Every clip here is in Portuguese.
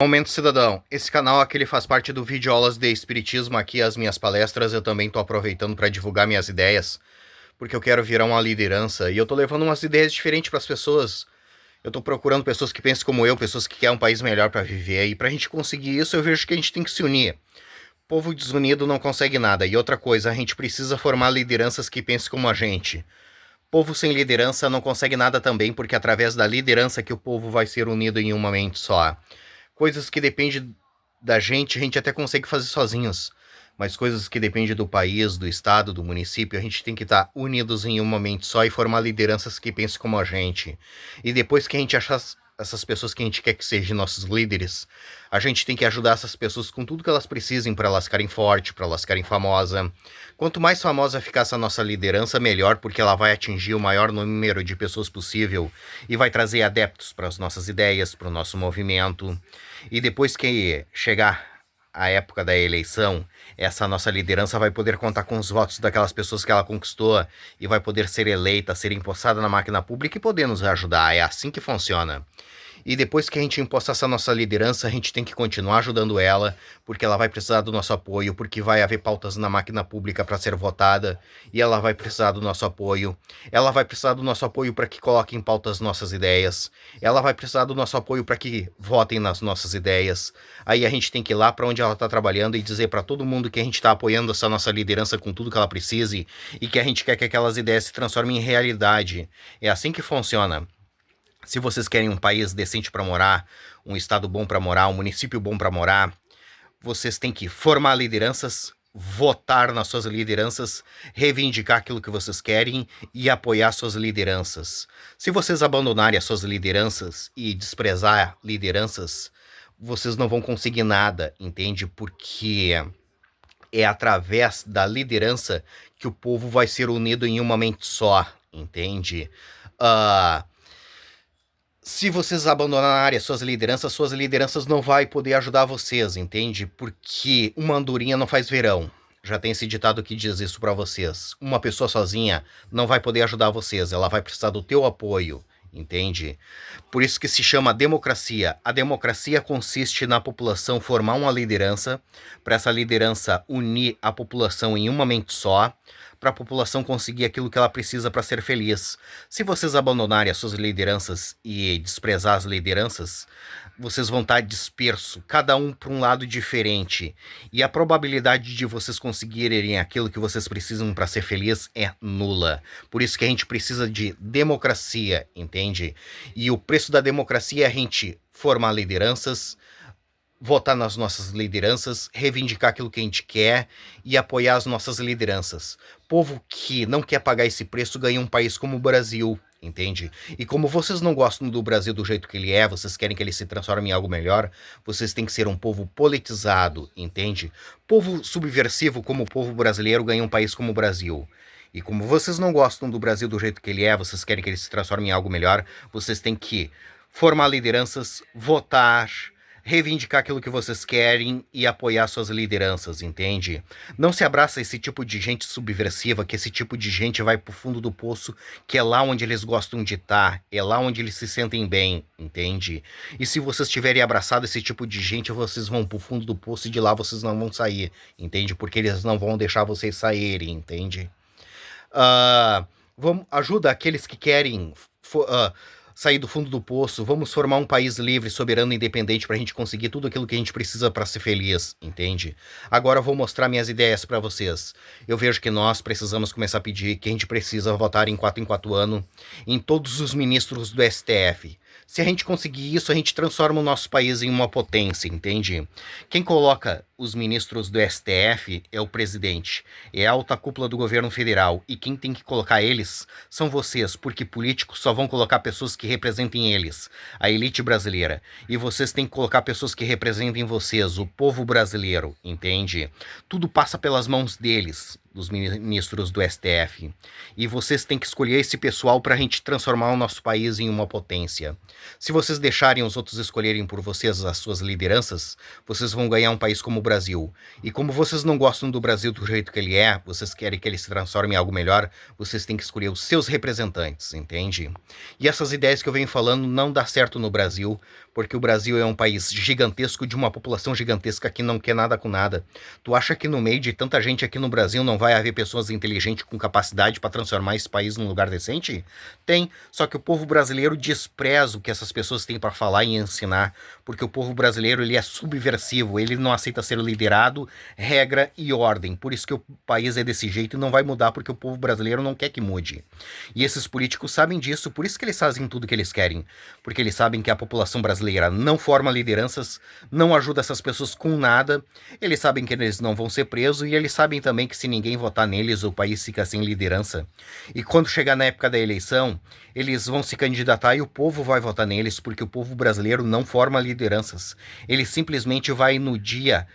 Momento Cidadão, esse canal aqui ele faz parte do vídeo aulas de Espiritismo, aqui as minhas palestras, eu também tô aproveitando para divulgar minhas ideias, porque eu quero virar uma liderança, e eu tô levando umas ideias diferentes para as pessoas, eu tô procurando pessoas que pensem como eu, pessoas que querem um país melhor para viver, e pra gente conseguir isso eu vejo que a gente tem que se unir. Povo desunido não consegue nada, e outra coisa, a gente precisa formar lideranças que pensem como a gente. Povo sem liderança não consegue nada também, porque é através da liderança que o povo vai ser unido em uma mente só. Coisas que dependem da gente, a gente até consegue fazer sozinhos. Mas coisas que dependem do país, do estado, do município, a gente tem que estar unidos em uma mente só e formar lideranças que pensem como a gente. E depois que a gente achar essas pessoas que a gente quer que sejam nossos líderes, a gente tem que ajudar essas pessoas com tudo que elas precisem para elas ficarem fortes, para elas ficarem famosas. Quanto mais famosa ficar essa nossa liderança, melhor, porque ela vai atingir o maior número de pessoas possível e vai trazer adeptos para as nossas ideias, para o nosso movimento. E depois que chegar a época da eleição, essa nossa liderança vai poder contar com os votos daquelas pessoas que ela conquistou e vai poder ser eleita, ser empossada na máquina pública e poder nos ajudar. É assim que funciona. E depois que a gente imposta essa nossa liderança, a gente tem que continuar ajudando ela, porque ela vai precisar do nosso apoio, porque vai haver pautas na máquina pública para ser votada, e ela vai precisar do nosso apoio. Ela vai precisar do nosso apoio para que coloquem em pauta as nossas ideias. Ela vai precisar do nosso apoio para que votem nas nossas ideias. Aí a gente tem que ir lá para onde ela está trabalhando e dizer para todo mundo que a gente está apoiando essa nossa liderança com tudo que ela precise e que a gente quer que aquelas ideias se transformem em realidade. É assim que funciona. Se vocês querem um país decente para morar, um estado bom para morar, um município bom para morar, vocês têm que formar lideranças, votar nas suas lideranças, reivindicar aquilo que vocês querem e apoiar suas lideranças. Se vocês abandonarem as suas lideranças e desprezar lideranças, vocês não vão conseguir nada, entende? Porque é através da liderança que o povo vai ser unido em uma mente só, entende? Ah, se vocês abandonarem as suas lideranças não vai poder ajudar vocês, entende? Porque uma andorinha não faz verão. Já tem esse ditado que diz isso pra vocês. Uma pessoa sozinha não vai poder ajudar vocês, ela vai precisar do teu apoio, entende? Por isso que se chama democracia. A democracia consiste na população formar uma liderança, para essa liderança unir a população em uma mente só, para a população conseguir aquilo que ela precisa para ser feliz. Se vocês abandonarem as suas lideranças e desprezar as lideranças, vocês vão estar dispersos, cada um para um lado diferente. E a probabilidade de vocês conseguirem aquilo que vocês precisam para ser feliz é nula. Por isso que a gente precisa de democracia, entende? E o preço da democracia é a gente formar lideranças, votar nas nossas lideranças, reivindicar aquilo que a gente quer e apoiar as nossas lideranças. Povo que não quer pagar esse preço ganha um país como o Brasil, entende? E como vocês não gostam do Brasil do jeito que ele é, vocês querem que ele se transforme em algo melhor, vocês têm que ser um povo politizado, entende? Povo subversivo como o povo brasileiro ganha um país como o Brasil. E como vocês não gostam do Brasil do jeito que ele é, vocês querem que ele se transforme em algo melhor, vocês têm que formar lideranças, votar, reivindicar aquilo que vocês querem e apoiar suas lideranças, entende? Não se abraça esse tipo de gente subversiva, que esse tipo de gente vai pro fundo do poço, que é lá onde eles gostam de estar, é lá onde eles se sentem bem, entende? E se vocês tiverem abraçado esse tipo de gente, vocês vão pro fundo do poço e de lá vocês não vão sair, entende? Porque eles não vão deixar vocês saírem, entende? Vamos, ajuda aqueles que querem sair do fundo do poço, vamos formar um país livre, soberano e independente pra gente conseguir tudo aquilo que a gente precisa pra ser feliz, entende? Agora eu vou mostrar minhas ideias pra vocês. Eu vejo que nós precisamos começar a pedir que a gente precisa votar em 4 anos em todos os ministros do STF. Se a gente conseguir isso, a gente transforma o nosso país em uma potência, entende? Quem coloca os ministros do STF é o presidente, é a alta cúpula do governo federal, e quem tem que colocar eles são vocês, porque políticos só vão colocar pessoas que representem eles, a elite brasileira, e vocês têm que colocar pessoas que representem vocês, o povo brasileiro, entende? Tudo passa pelas mãos deles, dos ministros do STF. E vocês têm que escolher esse pessoal para a gente transformar o nosso país em uma potência. Se vocês deixarem os outros escolherem por vocês as suas lideranças, vocês vão ganhar um país como o Brasil. E como vocês não gostam do Brasil do jeito que ele é, vocês querem que ele se transforme em algo melhor, vocês têm que escolher os seus representantes, entende? E essas ideias que eu venho falando não dá certo no Brasil, porque o Brasil é um país gigantesco de uma população gigantesca que não quer nada com nada. Tu acha que no meio de tanta gente aqui no Brasil não vai haver pessoas inteligentes com capacidade para transformar esse país num lugar decente? Tem, só que o povo brasileiro despreza o que essas pessoas têm para falar e ensinar, porque o povo brasileiro ele é subversivo, ele não aceita ser liderado, regra e ordem. Por isso que o país é desse jeito e não vai mudar, porque o povo brasileiro não quer que mude. E esses políticos sabem disso, por isso que eles fazem tudo que eles querem, porque eles sabem que a população brasileira não forma lideranças, não ajuda essas pessoas com nada, eles sabem que eles não vão ser presos e eles sabem também que se ninguém votar neles, o país fica sem liderança. E quando chegar na época da eleição, eles vão se candidatar e o povo vai votar neles, porque o povo brasileiro não forma lideranças. Ele simplesmente vai no dia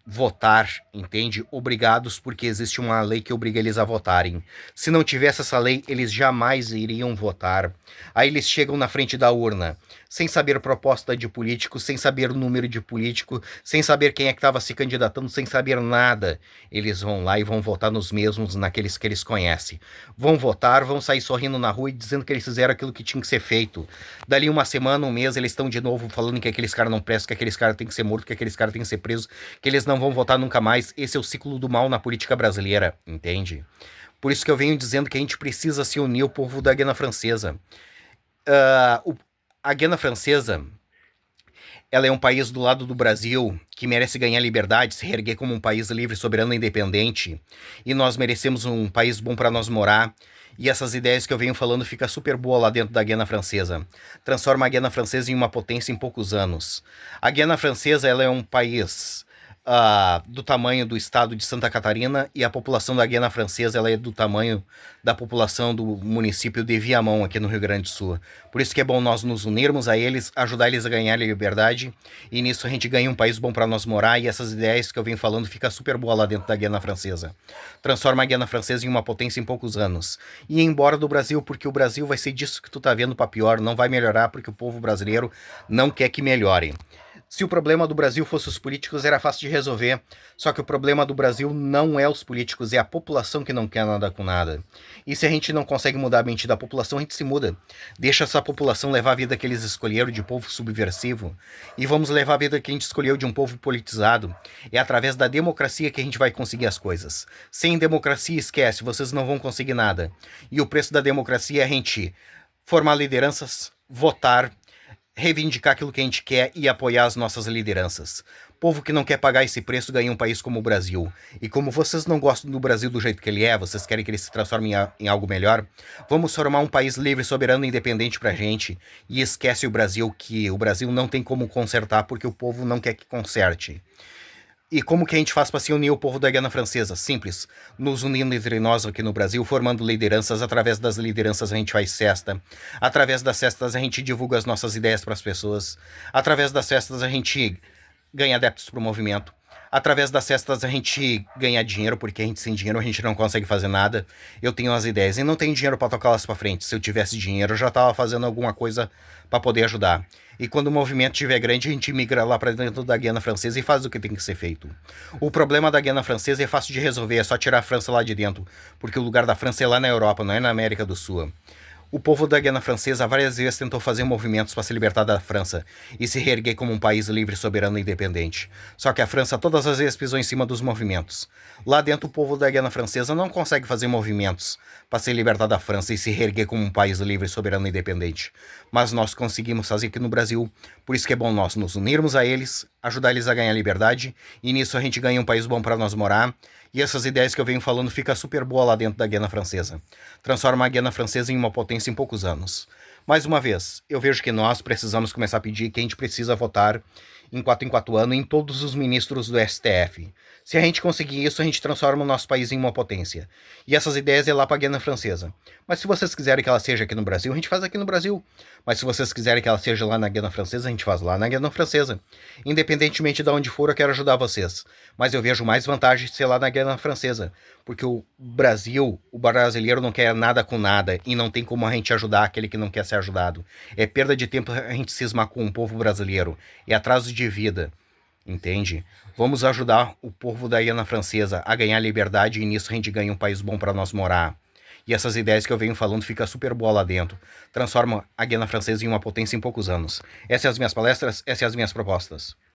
votar, entende? Obrigados, porque existe uma lei que obriga eles a votarem. Se não tivesse essa lei, eles jamais iriam votar. Aí eles chegam na frente da urna, sem saber proposta de político, sem saber o número de político, sem saber quem é que estava se candidatando, sem saber nada. Eles vão lá e vão votar nos mesmos, naqueles que eles conhecem. Vão votar, vão sair sorrindo na rua e dizendo que eles fizeram aquilo que tinha que ser feito. Dali uma semana, um mês, eles estão de novo falando que aqueles caras não prestam, que aqueles caras têm que ser mortos, que aqueles caras têm que ser presos, que eles não vão votar nunca mais. Esse é o ciclo do mal na política brasileira, entende? Por isso que eu venho dizendo que a gente precisa se unir ao povo da Guiana Francesa. A Guiana Francesa, ela é um país do lado do Brasil que merece ganhar liberdade, se reerguer como um país livre, soberano e independente. E nós merecemos um país bom para nós morar. E essas ideias que eu venho falando fica super boa lá dentro da Guiana Francesa. Transforma a Guiana Francesa em uma potência em poucos anos. A Guiana Francesa ela é um país do tamanho do estado de Santa Catarina e a população da Guiana Francesa ela é do tamanho da população do município de Viamão, aqui no Rio Grande do Sul. Por isso que é bom nós nos unirmos a eles, ajudar eles a ganhar a liberdade e nisso a gente ganha um país bom para nós morar e essas ideias que eu venho falando fica super boa lá dentro da Guiana Francesa. Transforma a Guiana Francesa em uma potência em poucos anos. E ir embora do Brasil, porque o Brasil vai ser disso que tu tá vendo para pior, não vai melhorar porque o povo brasileiro não quer que melhore. Se o problema do Brasil fosse os políticos, era fácil de resolver. Só que o problema do Brasil não é os políticos, é a população que não quer nada com nada. E se a gente não consegue mudar a mente da população, a gente se muda. Deixa essa população levar a vida que eles escolheram de povo subversivo. E vamos levar a vida que a gente escolheu de um povo politizado. É através da democracia que a gente vai conseguir as coisas. Sem democracia, esquece, vocês não vão conseguir nada. E o preço da democracia é a gente formar lideranças, votar, reivindicar aquilo que a gente quer e apoiar as nossas lideranças. Povo que não quer pagar esse preço ganha um país como o Brasil. E como vocês não gostam do Brasil do jeito que ele é, vocês querem que ele se transforme em algo melhor, vamos formar um país livre, soberano e independente pra gente. E esquece o Brasil, que o Brasil não tem como consertar porque o povo não quer que conserte. E como que a gente faz para se unir ao povo da Guiana Francesa? Simples. Nos unindo entre nós aqui no Brasil, formando lideranças. Através das lideranças a gente faz festa. Através das festas a gente divulga as nossas ideias para as pessoas. Através das festas a gente ganha adeptos para o movimento. Através das festas a gente ganha dinheiro, porque a gente sem dinheiro a gente não consegue fazer nada. Eu tenho as ideias e não tenho dinheiro para tocá-las para frente. Se eu tivesse dinheiro eu já estava fazendo alguma coisa para poder ajudar. E quando o movimento estiver grande, a gente migra lá para dentro da Guiana Francesa e faz o que tem que ser feito. O problema da Guiana Francesa é fácil de resolver, é só tirar a França lá de dentro, porque o lugar da França é lá na Europa, não é na América do Sul. O povo da Guiana Francesa várias vezes tentou fazer movimentos para se libertar da França e se reerguer como um país livre, soberano e independente. Só que a França todas as vezes pisou em cima dos movimentos. Lá dentro o povo da Guiana Francesa não consegue fazer movimentos para se libertar da França e se reerguer como um país livre, soberano e independente. Mas nós conseguimos fazer aqui no Brasil, por isso que é bom nós nos unirmos a eles, ajudar eles a ganhar liberdade, e nisso a gente ganha um país bom para nós morar, e essas ideias que eu venho falando fica super boa lá dentro da Guiana Francesa. Transforma a Guiana Francesa em uma potência em poucos anos. Mais uma vez, eu vejo que nós precisamos começar a pedir que a gente precisa votar em 4 anos em todos os ministros do STF. Se a gente conseguir isso, a gente transforma o nosso país em uma potência. E essas ideias é lá para a Guiana Francesa. Mas se vocês quiserem que ela seja aqui no Brasil, a gente faz aqui no Brasil. Mas se vocês quiserem que ela seja lá na Guiana Francesa, a gente faz lá na Guiana Francesa. Independentemente de onde for, eu quero ajudar vocês. Mas eu vejo mais vantagem de ser lá na Guiana Francesa. Porque o Brasil, o brasileiro não quer nada com nada. E não tem como a gente ajudar aquele que não quer ser ajudado. É perda de tempo a gente cismar com o povo brasileiro. É atraso de vida. Entende? Vamos ajudar o povo da Guiana Francesa a ganhar liberdade e nisso a gente ganha um país bom para nós morar. E essas ideias que eu venho falando fica super boa lá dentro. Transforma a Guiana Francesa em uma potência em poucos anos. Essas são as minhas palestras, essas são as minhas propostas.